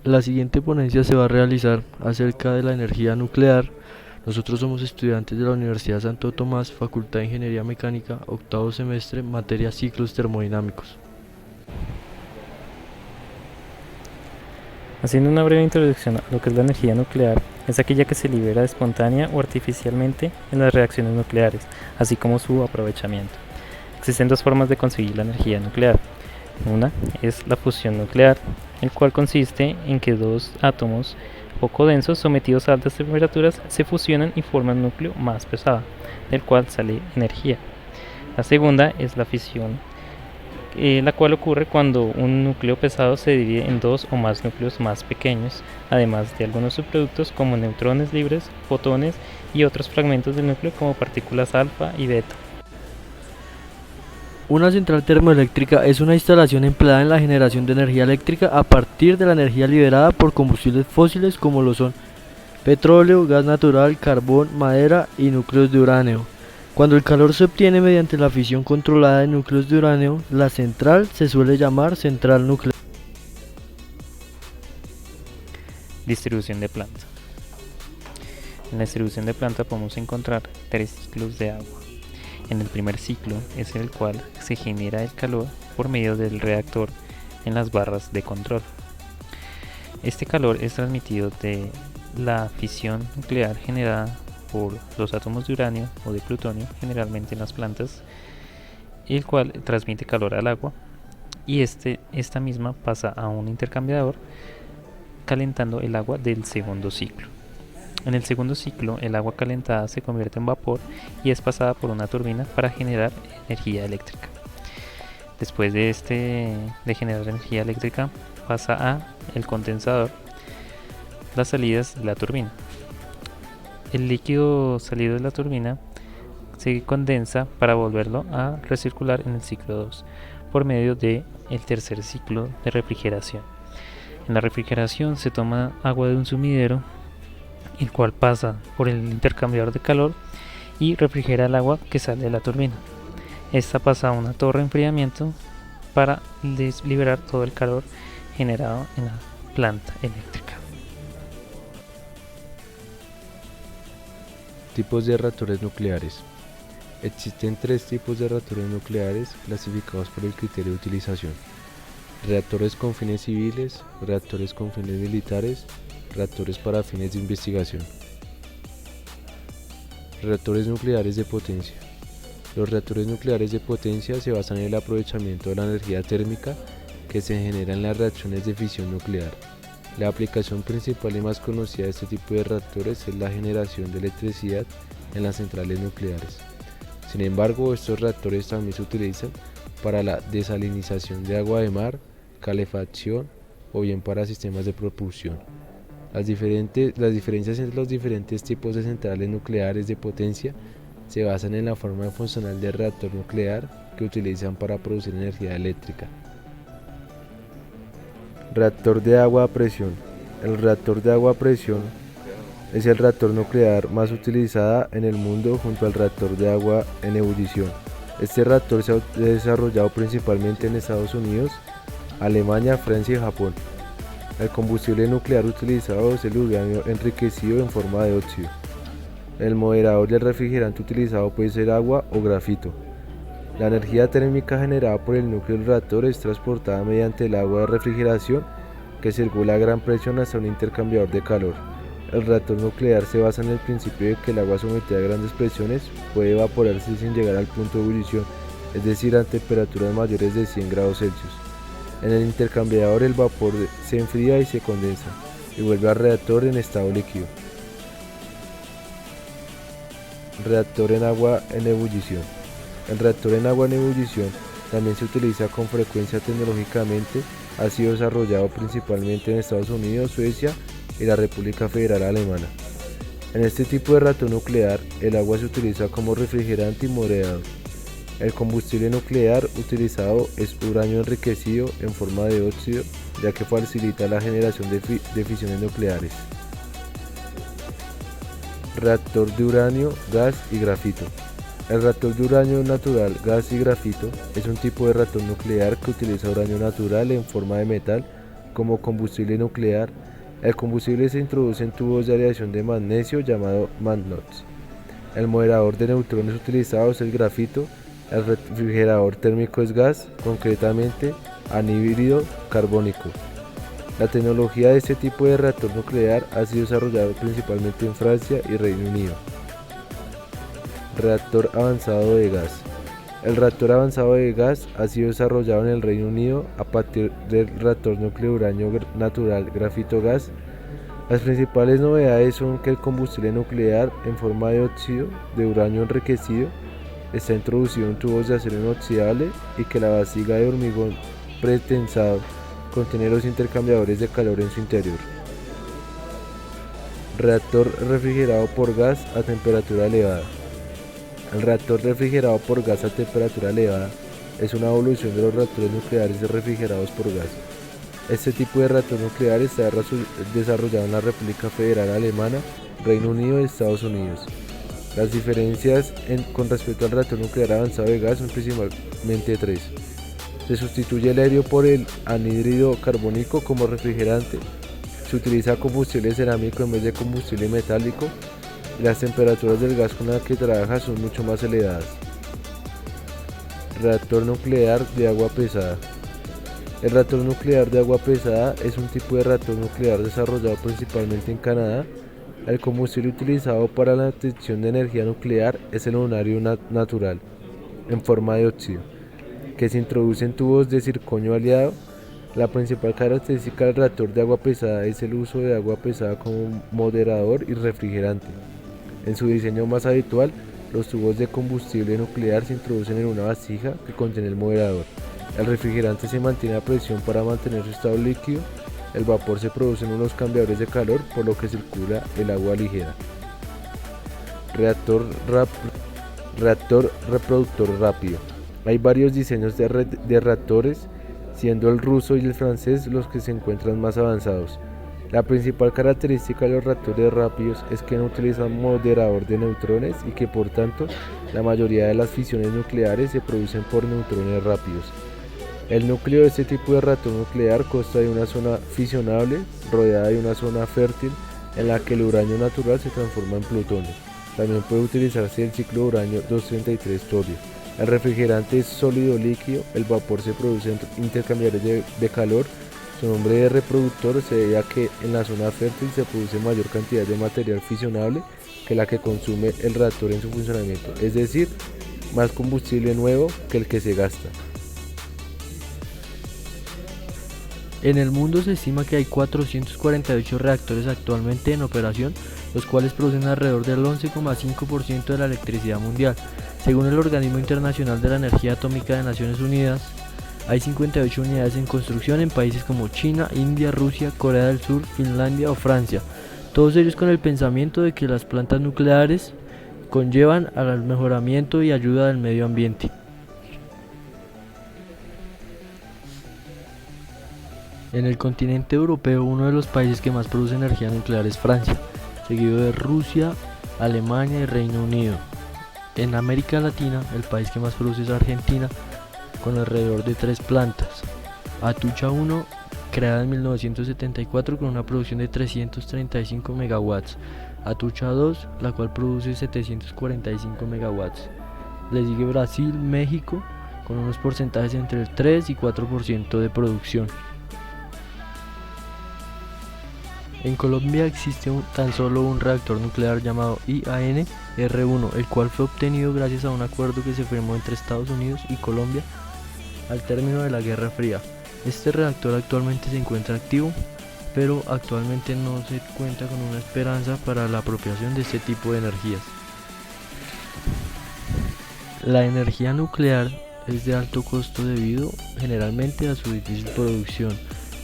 La siguiente ponencia se va a realizar acerca de la energía nuclear. Nosotros somos estudiantes de la Universidad Santo Tomás, Facultad de Ingeniería Mecánica, octavo semestre, materia ciclos termodinámicos. Haciendo una breve introducción a lo que es la energía nuclear, es aquella que se libera espontánea o artificialmente en las reacciones nucleares, así como su aprovechamiento. Existen dos formas de conseguir la energía nuclear. Una es la fusión nuclear, el cual consiste en que dos átomos poco densos sometidos a altas temperaturas se fusionan y forman un núcleo más pesado, del cual sale energía. La segunda es la fisión, la cual ocurre cuando un núcleo pesado se divide en dos o más núcleos más pequeños, además de algunos subproductos como neutrones libres, fotones y otros fragmentos del núcleo como partículas alfa y beta. Una central termoeléctrica es una instalación empleada en la generación de energía eléctrica a partir de la energía liberada por combustibles fósiles como lo son petróleo, gas natural, carbón, madera y núcleos de uranio. Cuando el calor se obtiene mediante la fisión controlada de núcleos de uranio, la central se suele llamar central nuclear. Distribución de planta. En la distribución de planta podemos encontrar tres ciclos de agua. En el primer ciclo es en el cual se genera el calor por medio del reactor en las barras de control. Este calor es transmitido de la fisión nuclear generada por los átomos de uranio o de plutonio, generalmente en las plantas, el cual transmite calor al agua, y esta misma pasa a un intercambiador calentando el agua del segundo ciclo. En el segundo ciclo, el agua calentada se convierte en vapor y es pasada por una turbina para generar energía eléctrica. Después de generar energía eléctrica, pasa a el condensador, las salidas de la turbina. El líquido salido de la turbina se condensa para volverlo a recircular en el ciclo 2 por medio del tercer ciclo de refrigeración. En la refrigeración se toma agua de un sumidero, el cual pasa por el intercambiador de calor y refrigera el agua que sale de la turbina. Esta pasa a una torre de enfriamiento para liberar todo el calor generado en la planta eléctrica. Tipos de reactores nucleares. Existen tres tipos de reactores nucleares clasificados por el criterio de utilización: reactores con fines civiles, reactores con fines militares, reactores para fines de investigación. Reactores nucleares de potencia. Los reactores nucleares de potencia se basan en el aprovechamiento de la energía térmica que se genera en las reacciones de fisión nuclear. La aplicación principal y más conocida de este tipo de reactores es la generación de electricidad en las centrales nucleares. Sin embargo, estos reactores también se utilizan para la desalinización de agua de mar, calefacción o bien para sistemas de propulsión. Las diferencias entre los diferentes tipos de centrales nucleares de potencia se basan en la forma funcional del reactor nuclear que utilizan para producir energía eléctrica. Reactor de agua a presión. El reactor de agua a presión es el reactor nuclear más utilizado en el mundo junto al reactor de agua en ebullición. Este reactor se ha desarrollado principalmente en Estados Unidos, Alemania, Francia y Japón. El combustible nuclear utilizado es el uranio enriquecido en forma de óxido. El moderador del refrigerante utilizado puede ser agua o grafito. La energía térmica generada por el núcleo del reactor es transportada mediante el agua de refrigeración que circula a gran presión hasta un intercambiador de calor. El reactor nuclear se basa en el principio de que el agua sometida a grandes presiones puede evaporarse sin llegar al punto de ebullición, es decir, a temperaturas mayores de 100 grados Celsius. En el intercambiador el vapor se enfría y se condensa, y vuelve al reactor en estado líquido. Reactor en agua en ebullición. El reactor en agua en ebullición también se utiliza con frecuencia tecnológicamente, ha sido desarrollado principalmente en Estados Unidos, Suecia y la República Federal Alemana. En este tipo de reactor nuclear, el agua se utiliza como refrigerante y moderador. El combustible nuclear utilizado es uranio enriquecido en forma de óxido, ya que facilita la generación de fisiones nucleares. Reactor de uranio, gas y grafito. El reactor de uranio natural, gas y grafito es un tipo de reactor nuclear que utiliza uranio natural en forma de metal como combustible nuclear. El combustible se introduce en tubos de aleación de magnesio llamado magnots. El moderador de neutrones utilizado es el grafito. El refrigerador térmico es gas, concretamente anhídrido carbónico. La tecnología de este tipo de reactor nuclear ha sido desarrollada principalmente en Francia y Reino Unido. Reactor avanzado de gas. El reactor avanzado de gas ha sido desarrollado en el Reino Unido a partir del reactor núcleo de uranio natural grafito gas. Las principales novedades son que el combustible nuclear en forma de óxido de uranio enriquecido está introducido en tubos de acero inoxidable y que la vasija de hormigón pretensado contiene los intercambiadores de calor en su interior. Reactor refrigerado por gas a temperatura elevada. El reactor refrigerado por gas a temperatura elevada es una evolución de los reactores nucleares refrigerados por gas. Este tipo de reactor nuclear está desarrollado en la República Federal Alemana, Reino Unido y Estados Unidos. Las diferencias con respecto al reactor nuclear avanzado de gas son principalmente tres. Se sustituye el helio por el anhídrido carbónico como refrigerante. Se utiliza combustible cerámico en vez de combustible metálico. Y las temperaturas del gas con el que trabaja son mucho más elevadas. Reactor nuclear de agua pesada. El reactor nuclear de agua pesada es un tipo de reactor nuclear desarrollado principalmente en Canadá. El combustible utilizado para la obtención de energía nuclear es el uranio natural, en forma de óxido, que se introduce en tubos de circonio aliado. La principal característica del reactor de agua pesada es el uso de agua pesada como moderador y refrigerante. En su diseño más habitual, los tubos de combustible nuclear se introducen en una vasija que contiene el moderador. El refrigerante se mantiene a presión para mantener su estado líquido. El vapor se produce en unos cambiadores de calor, por lo que circula el agua ligera. Reactor reproductor rápido. Hay varios diseños de reactores, siendo el ruso y el francés los que se encuentran más avanzados. La principal característica de los reactores rápidos es que no utilizan moderador de neutrones y que por tanto la mayoría de las fisiones nucleares se producen por neutrones rápidos. El núcleo de este tipo de reactor nuclear consta de una zona fisionable rodeada de una zona fértil en la que el uranio natural se transforma en plutonio. También puede utilizarse el ciclo de uranio 233 torio. El refrigerante es sólido líquido, el vapor se produce en intercambiadores de calor. Su nombre de reproductor se debe a que en la zona fértil se produce mayor cantidad de material fisionable que la que consume el reactor en su funcionamiento, es decir, más combustible nuevo que el que se gasta. En el mundo se estima que hay 448 reactores actualmente en operación, los cuales producen alrededor del 11,5% de la electricidad mundial. Según el Organismo Internacional de la Energía Atómica de Naciones Unidas, hay 58 unidades en construcción en países como China, India, Rusia, Corea del Sur, Finlandia o Francia, todos ellos con el pensamiento de que las plantas nucleares conllevan al mejoramiento y ayuda del medio ambiente. En el continente europeo, uno de los países que más produce energía nuclear es Francia, seguido de Rusia, Alemania y Reino Unido. En América Latina, el país que más produce es Argentina, con alrededor de 3 plantas. Atucha 1, creada en 1974 con una producción de 335 megawatts. Atucha 2, la cual produce 745 megawatts. Le sigue Brasil, México, con unos porcentajes entre el 3 y 4% de producción. En Colombia existe tan solo un reactor nuclear llamado IAN-R1, el cual fue obtenido gracias a un acuerdo que se firmó entre Estados Unidos y Colombia al término de la Guerra Fría. Este reactor actualmente se encuentra activo, pero actualmente no se cuenta con una esperanza para la apropiación de este tipo de energías. La energía nuclear es de alto costo debido generalmente a su difícil producción.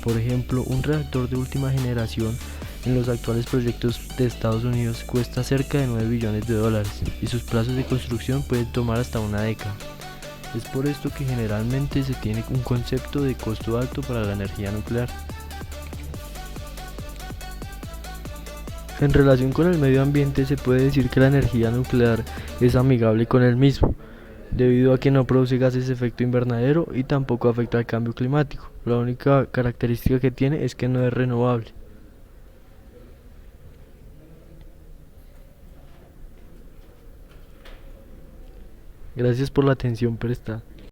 Por ejemplo, un reactor de última generación en los actuales proyectos de Estados Unidos cuesta cerca de 9 billones de dólares y sus plazos de construcción pueden tomar hasta una década. Es por esto que generalmente se tiene un concepto de costo alto para la energía nuclear. En relación con el medio ambiente, se puede decir que la energía nuclear es amigable con el mismo. debido a que no produce gases de efecto invernadero y tampoco afecta al cambio climático. La única característica que tiene es que no es renovable. Gracias por la atención prestada.